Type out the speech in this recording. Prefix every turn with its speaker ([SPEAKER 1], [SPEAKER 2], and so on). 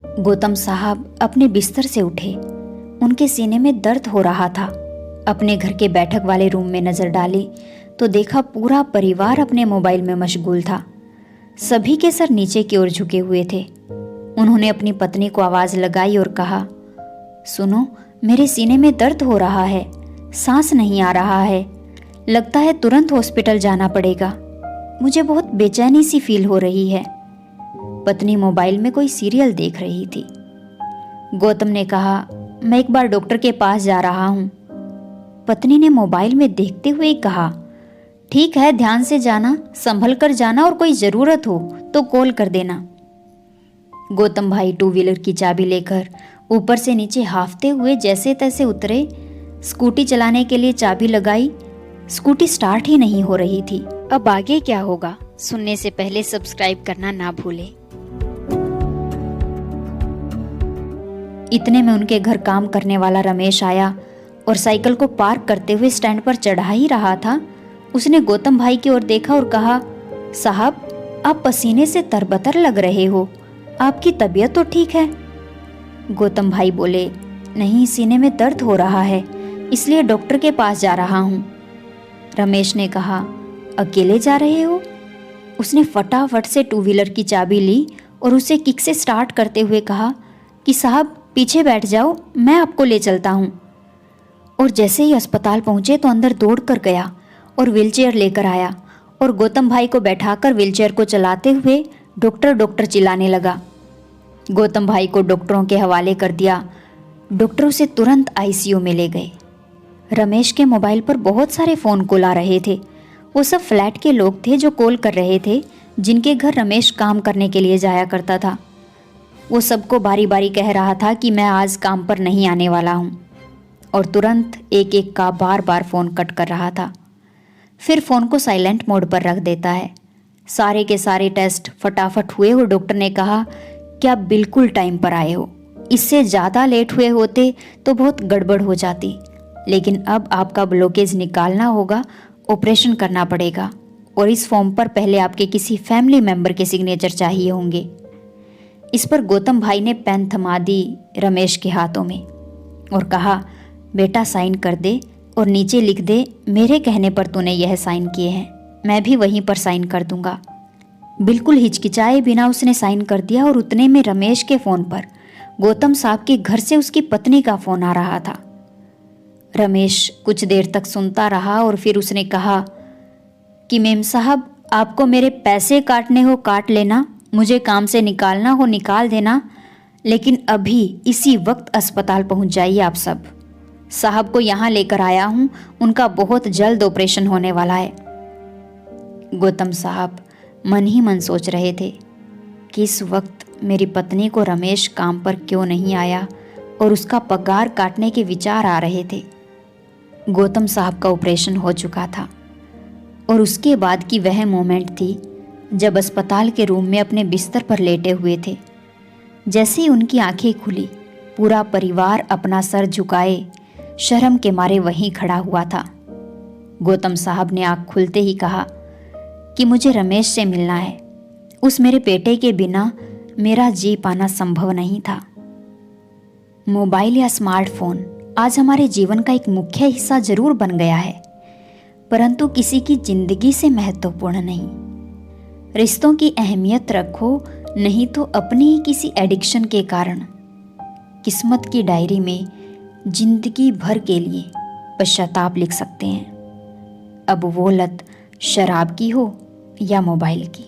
[SPEAKER 1] गौतम साहब अपने बिस्तर से उठे। उनके सीने में दर्द हो रहा था। अपने घर के बैठक वाले रूम में नजर डाली तो देखा पूरा परिवार अपने मोबाइल में मशगूल था। सभी के सर नीचे की ओर झुके हुए थे। उन्होंने अपनी पत्नी को आवाज लगाई और कहा, सुनो, मेरे सीने में दर्द हो रहा है, सांस नहीं आ रहा है, लगता है तुरंत हॉस्पिटल जाना पड़ेगा। मुझे बहुत बेचैनी सी फील हो रही है। पत्नी मोबाइल में कोई सीरियल देख रही थी। गौतम ने कहा, मैं एक बार डॉक्टर के पास जा रहा हूं। पत्नी ने मोबाइल में देखते हुए कहा, ठीक है, ध्यान से जाना, संभल कर जाना और कोई जरूरत हो तो कॉल कर देना। गौतम भाई टू व्हीलर की चाबी लेकर ऊपर से नीचे हांफते हुए जैसे तैसे उतरे। स्कूटी चलाने के लिए चाबी लगाई, स्कूटी स्टार्ट ही नहीं हो रही थी। अब आगे क्या होगा, सुनने से पहले सब्सक्राइब करना ना भूलें। इतने में उनके घर काम करने वाला रमेश आया और साइकिल को पार्क करते हुए स्टैंड पर चढ़ा ही रहा था। उसने गौतम भाई की ओर देखा और कहा, साहब, आप पसीने से तरबतर लग रहे हो, आपकी तबीयत तो ठीक है? गौतम भाई बोले, नहीं, सीने में दर्द हो रहा है, इसलिए डॉक्टर के पास जा रहा हूँ। रमेश ने कहा, अकेले जा रहे हो? उसने फटाफट से टू व्हीलर की चाबी ली और उसे किक से स्टार्ट करते हुए कहा कि साहब पीछे बैठ जाओ, मैं आपको ले चलता हूँ। और जैसे ही अस्पताल पहुंचे तो अंदर दौड़ कर गया और व्हीलचेयर लेकर आया और गौतम भाई को बैठाकर व्हीलचेयर को चलाते हुए डॉक्टर डॉक्टर चिल्लाने लगा। गौतम भाई को डॉक्टरों के हवाले कर दिया। डॉक्टर उसे तुरंत आईसीयू में ले गए। रमेश के मोबाइल पर बहुत सारे फ़ोन कॉल आ रहे थे। वो सब फ्लैट के लोग थे जो कॉल कर रहे थे, जिनके घर रमेश काम करने के लिए जाया करता था। वो सबको बारी बारी कह रहा था कि मैं आज काम पर नहीं आने वाला हूँ, और तुरंत एक एक का बार बार फ़ोन कट कर रहा था। फिर फ़ोन को साइलेंट मोड पर रख देता है। सारे के सारे टेस्ट फटाफट हुए और डॉक्टर ने कहा कि आप बिल्कुल टाइम पर आए हो, इससे ज़्यादा लेट हुए होते तो बहुत गड़बड़ हो जाती, लेकिन अब आपका ब्लॉकेज निकालना होगा, ऑपरेशन करना पड़ेगा, और इस फॉर्म पर पहले आपके किसी फैमिली मेंबर के सिग्नेचर चाहिए होंगे। इस पर गौतम भाई ने पेन थमा दी रमेश के हाथों में और कहा, बेटा साइन कर दे और नीचे लिख दे, मेरे कहने पर तूने यह साइन किए हैं, मैं भी वहीं पर साइन कर दूंगा। बिल्कुल हिचकिचाए बिना उसने साइन कर दिया और उतने में रमेश के फ़ोन पर गौतम साहब के घर से उसकी पत्नी का फ़ोन आ रहा था। रमेश कुछ देर तक सुनता रहा और फिर उसने कहा कि मेम साहब, आपको मेरे पैसे काटने हो काट लेना, मुझे काम से निकालना हो निकाल देना, लेकिन अभी इसी वक्त अस्पताल पहुंच जाइए आप सब। साहब को यहाँ लेकर आया हूँ, उनका बहुत जल्द ऑपरेशन होने वाला है। गौतम साहब मन ही मन सोच रहे थे कि इस वक्त मेरी पत्नी को रमेश काम पर क्यों नहीं आया, और उसका पगार काटने के विचार आ रहे थे। गौतम साहब का ऑपरेशन हो चुका था और उसके बाद की वह मोमेंट थी जब अस्पताल के रूम में अपने बिस्तर पर लेटे हुए थे। जैसे ही उनकी आंखें खुली, पूरा परिवार अपना सर झुकाए शर्म के मारे वहीं खड़ा हुआ था। गौतम साहब ने आंख खुलते ही कहा कि मुझे रमेश से मिलना है, उस मेरे बेटे के बिना मेरा जी पाना संभव नहीं था। मोबाइल या स्मार्टफोन आज हमारे जीवन का एक मुख्य हिस्सा जरूर बन गया है, परंतु किसी की जिंदगी से महत्वपूर्ण नहीं। रिश्तों की अहमियत रखो, नहीं तो अपनी ही किसी एडिक्शन के कारण किस्मत की डायरी में जिंदगी भर के लिए पश्चाताप लिख सकते हैं। अब वो लत शराब की हो या मोबाइल की।